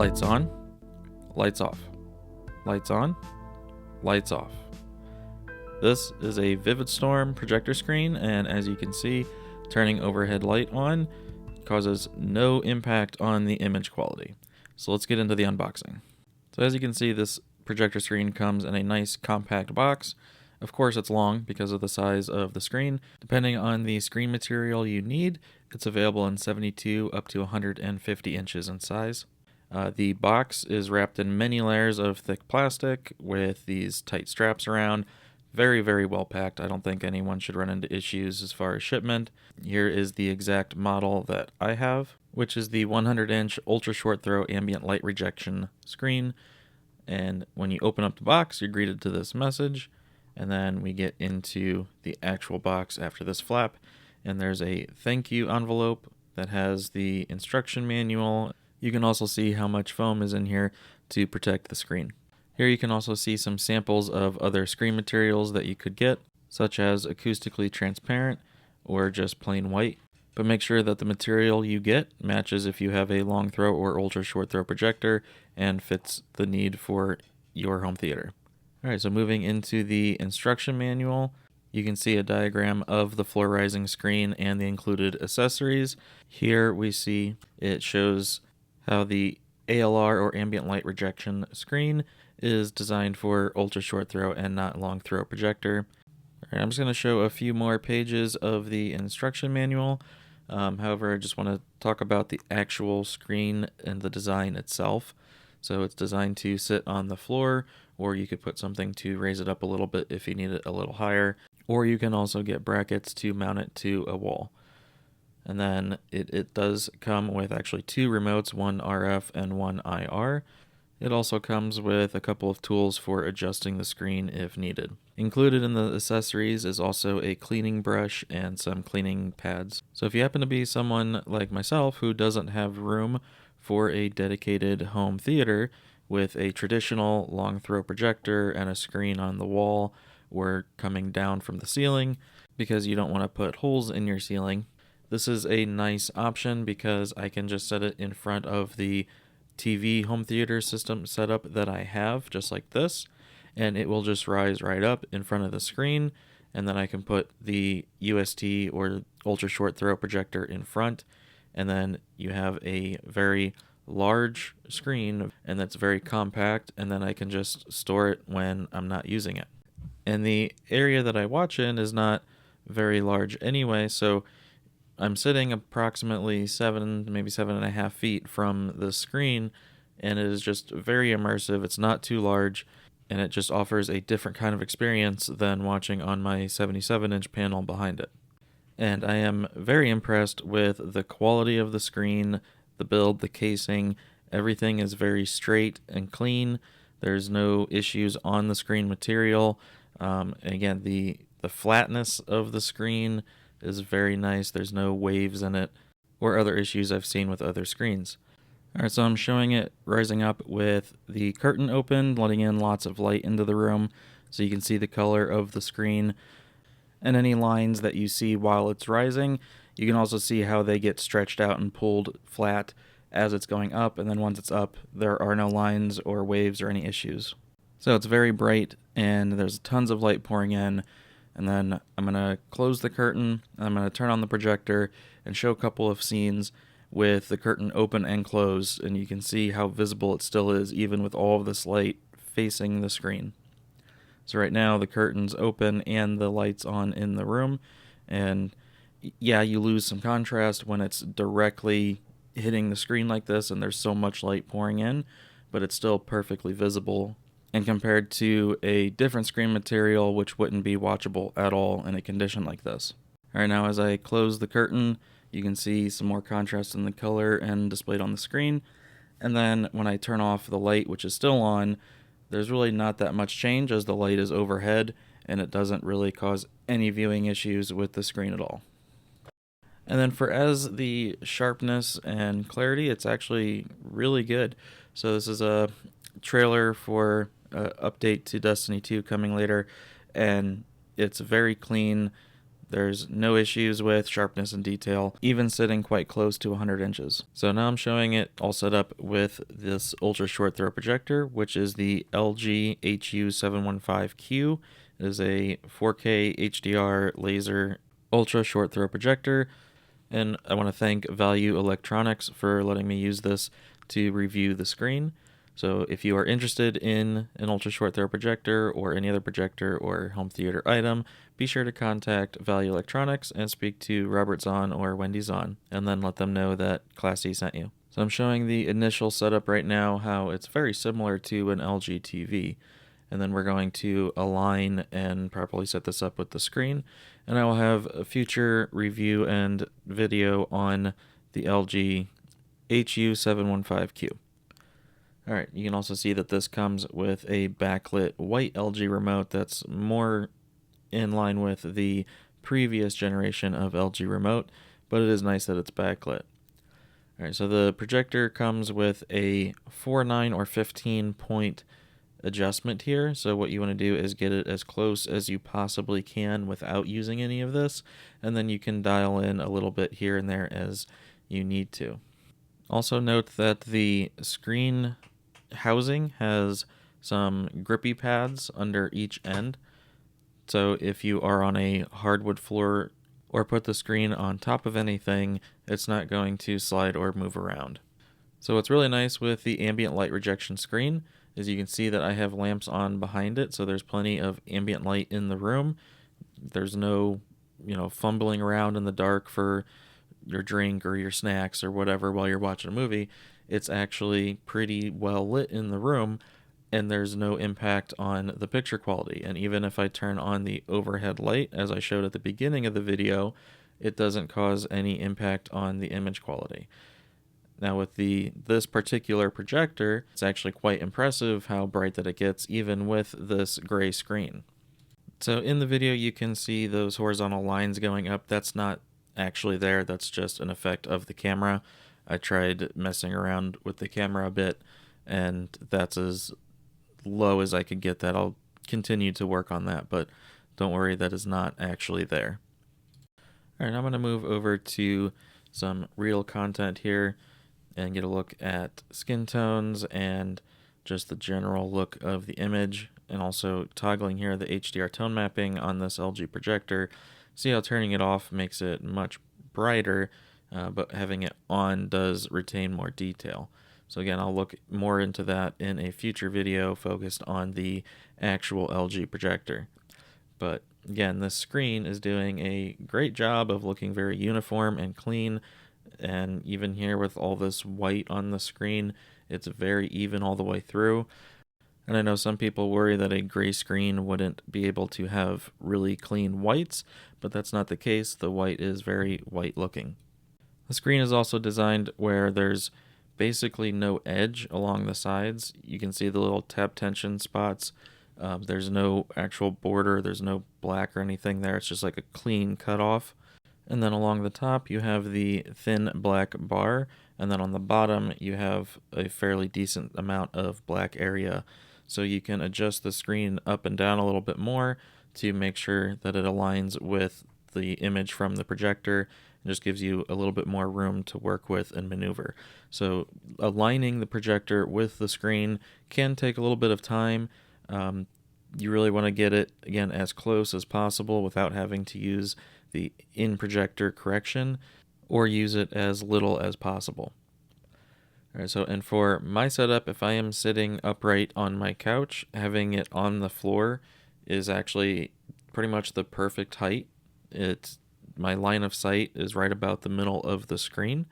Lights on, lights off, lights on, lights off. This is a Vivid Storm projector screen, and as you can see, turning overhead light on causes no impact on the image quality. So let's get into the unboxing. So as you can see, this projector screen comes in a nice compact box. Of course, it's long because of the size of the screen. Depending on the screen material you need, it's available in 72 up to 150 inches in size. The box is wrapped in many layers of thick plastic with these tight straps around. Very, very well packed. I don't think anyone should run into issues as far as shipment. Here is the exact model that I have, which is the 100-inch ultra short throw ambient light rejection screen. And when you open up the box, you're greeted to this message. And then we get into the actual box after this flap. And there's a thank you envelope that has the instruction manual. You can also see how much foam is in here to protect the screen. Here you can also see some samples of other screen materials that you could get, such as acoustically transparent or just plain white. But make sure that the material you get matches if you have a long throw or ultra short throw projector and fits the need for your home theater. Alright, so moving into the instruction manual, you can see a diagram of the floor rising screen and the included accessories. Here we see it shows how the ALR or ambient light rejection screen is designed for ultra short throw and not long throw projector. Alright, I'm just going to show a few more pages of the instruction manual. However, I just want to talk about the actual screen and the design itself. So it's designed to sit on the floor, or you could put something to raise it up a little bit if you need it a little higher, or you can also get brackets to mount it to a wall. And then it does come with actually two remotes, one RF and one IR. It also comes with a couple of tools for adjusting the screen if needed. Included in the accessories is also a cleaning brush and some cleaning pads. So if you happen to be someone like myself who doesn't have room for a dedicated home theater with a traditional long throw projector and a screen on the wall or coming down from the ceiling because you don't want to put holes in your ceiling, this is a nice option because I can just set it in front of the TV home theater system setup that I have, just like this, and it will just rise right up in front of the screen, and then I can put the UST or ultra short throw projector in front, and then you have a very large screen and that's very compact, and then I can just store it when I'm not using it. And the area that I watch in is not very large anyway, so I'm sitting approximately 7, maybe 7.5 feet from the screen, and it is just very immersive. It's not too large, and it just offers a different kind of experience than watching on my 77-inch panel behind it. And I am very impressed with the quality of the screen, the build, the casing. Everything is very straight and clean. There's no issues on the screen material. And again, the flatness of the screen is very nice. There's no waves in it or other issues I've seen with other screens. Alright, so I'm showing it rising up with the curtain open, letting in lots of light into the room so you can see the color of the screen and any lines that you see while it's rising. You can also see how they get stretched out and pulled flat as it's going up, and then once it's up, there are no lines or waves or any issues. So it's very bright and there's tons of light pouring in. And then I'm going to close the curtain, and I'm going to turn on the projector and show a couple of scenes with the curtain open and closed, and you can see how visible it still is even with all of this light facing the screen. So right now the curtain's open and the light's on in the room, and yeah, you lose some contrast when it's directly hitting the screen like this and there's so much light pouring in, but it's still perfectly visible. And compared to a different screen material which wouldn't be watchable at all in a condition like this. Alright, now as I close the curtain, you can see some more contrast in the color and displayed on the screen. And then when I turn off the light, which is still on, there's really not that much change as the light is overhead and it doesn't really cause any viewing issues with the screen at all. And then for as the sharpness and clarity, it's actually really good. So this is a trailer for update to Destiny 2 coming later, and it's very clean. There's no issues with sharpness and detail, even sitting quite close to 100 inches. So now I'm showing it all set up with this ultra short throw projector, which is the LG HU715Q. It is a 4K HDR laser ultra short throw projector. And I want to thank Value Electronics for letting me use this to review the screen. So if you are interested in an ultra short throw projector or any other projector or home theater item, be sure to contact Value Electronics and speak to Robert Zahn or Wendy Zahn, and then let them know that Class C sent you. So I'm showing the initial setup right now, how it's very similar to an LG TV. And then we're going to align and properly set this up with the screen. And I will have a future review and video on the LG HU715Q. Alright, you can also see that this comes with a backlit white LG remote that's more in line with the previous generation of LG remote, but it is nice that it's backlit. Alright, so the projector comes with a 4, 9, or 15 point adjustment here. So what you want to do is get it as close as you possibly can without using any of this, and then you can dial in a little bit here and there as you need to. Also note that the screen housing has some grippy pads under each end. So if you are on a hardwood floor or put the screen on top of anything, it's not going to slide or move around. So what's really nice with the ambient light rejection screen is you can see that I have lamps on behind it, so there's plenty of ambient light in the room. There's no, fumbling around in the dark for your drink or your snacks or whatever while you're watching a movie. It's actually pretty well lit in the room, and there's no impact on the picture quality. And even if I turn on the overhead light, as I showed at the beginning of the video, it doesn't cause any impact on the image quality. Now with this particular projector, it's actually quite impressive how bright that it gets even with this gray screen. So in the video you can see those horizontal lines going up. That's not actually there, that's just an effect of the camera. I tried messing around with the camera a bit, and that's as low as I could get that. I'll continue to work on that, but don't worry, that is not actually there. Alright, I'm going to move over to some real content here and get a look at skin tones and just the general look of the image, and also toggling here the HDR tone mapping on this LG projector. See how turning it off makes it much brighter, but having it on does retain more detail. So again, I'll look more into that in a future video focused on the actual LG projector. But again, this screen is doing a great job of looking very uniform and clean, and even here with all this white on the screen, it's very even all the way through. And I know some people worry that a gray screen wouldn't be able to have really clean whites, but that's not the case. The white is very white looking. The screen is also designed where there's basically no edge along the sides. You can see the little tap tension spots. There's no actual border, there's no black or anything there. It's just like a clean cutoff. And then along the top you have the thin black bar, and then on the bottom you have a fairly decent amount of black area. So you can adjust the screen up and down a little bit more to make sure that it aligns with the image from the projector. It just gives you a little bit more room to work with and maneuver. So aligning the projector with the screen can take a little bit of time. You really want to get it, again, as close as possible without having to use the in-projector correction, or use it as little as possible. Alright, so and for my setup, if I am sitting upright on my couch, having it on the floor is actually pretty much the perfect height. My line of sight is right about the middle of the screen.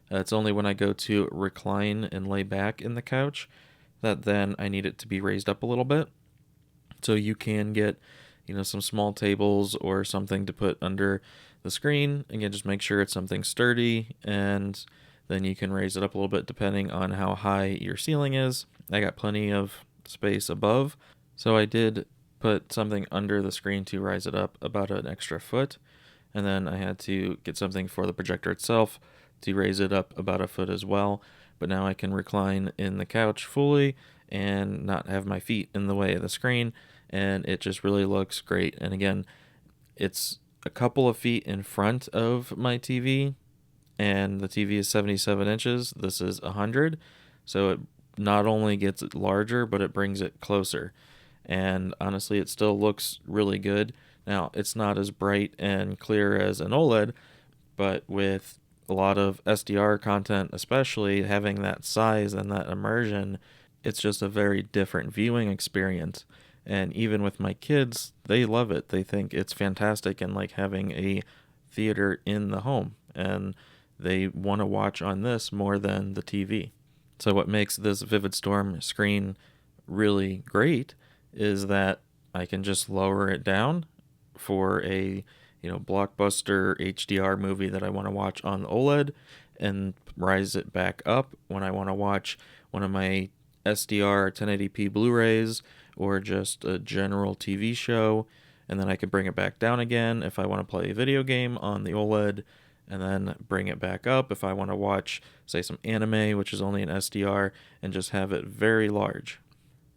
It's only when I go to recline and lay back in the couch that then I need it to be raised up a little bit. So you can get, some small tables or something to put under the screen. Again, just make sure it's something sturdy, and then you can raise it up a little bit depending on how high your ceiling is. I got plenty of space above, so I did put something under the screen to rise it up about an extra foot, and then I had to get something for the projector itself to raise it up about a foot as well. But now I can recline in the couch fully and not have my feet in the way of the screen, and it just really looks great. And again, it's a couple of feet in front of my TV, and the TV is 77 inches. This is 100. So it not only gets it larger, but it brings it closer. And honestly, it still looks really good. Now, it's not as bright and clear as an OLED, but with a lot of SDR content, especially having that size and that immersion, it's just a very different viewing experience. And even with my kids, they love it. They think it's fantastic and like having a theater in the home. And they want to watch on this more than the TV. So what makes this Vivid Storm screen really great is that I can just lower it down for a blockbuster HDR movie that I want to watch on the OLED, and rise it back up when I want to watch one of my SDR 1080p Blu-rays or just a general TV show, and then I can bring it back down again if I want to play a video game on the OLED, and then bring it back up if I want to watch, say, some anime, which is only an SDR, and just have it very large.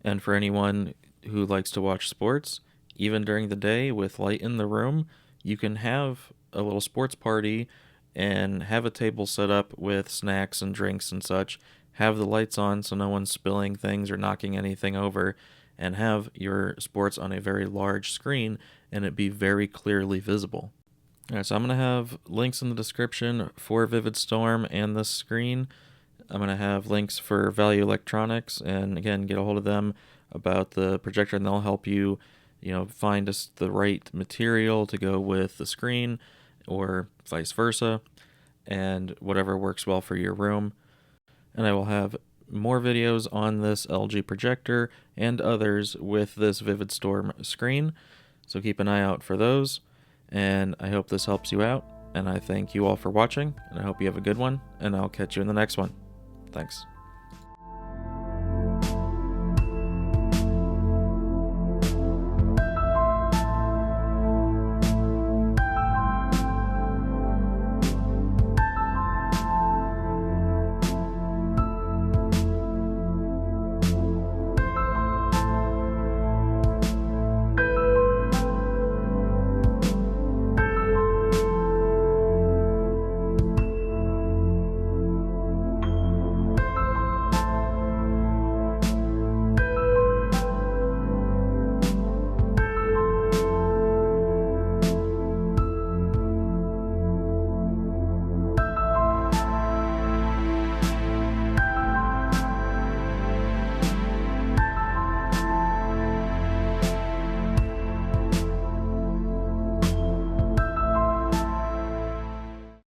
And for anyone who likes to watch sports, even during the day with light in the room, you can have a little sports party and have a table set up with snacks and drinks and such, have the lights on so no one's spilling things or knocking anything over, and have your sports on a very large screen and it be very clearly visible. Alright, so I'm going to have links in the description for Vivid Storm and this screen. I'm going to have links for Value Electronics, and again, get a hold of them about the projector, and they'll help you, find us the right material to go with the screen, or vice versa, and whatever works well for your room. And I will have more videos on this LG projector and others with this Vivid Storm screen, so keep an eye out for those. And I hope this helps you out, and I thank you all for watching, and I hope you have a good one, and I'll catch you in the next one. Thanks.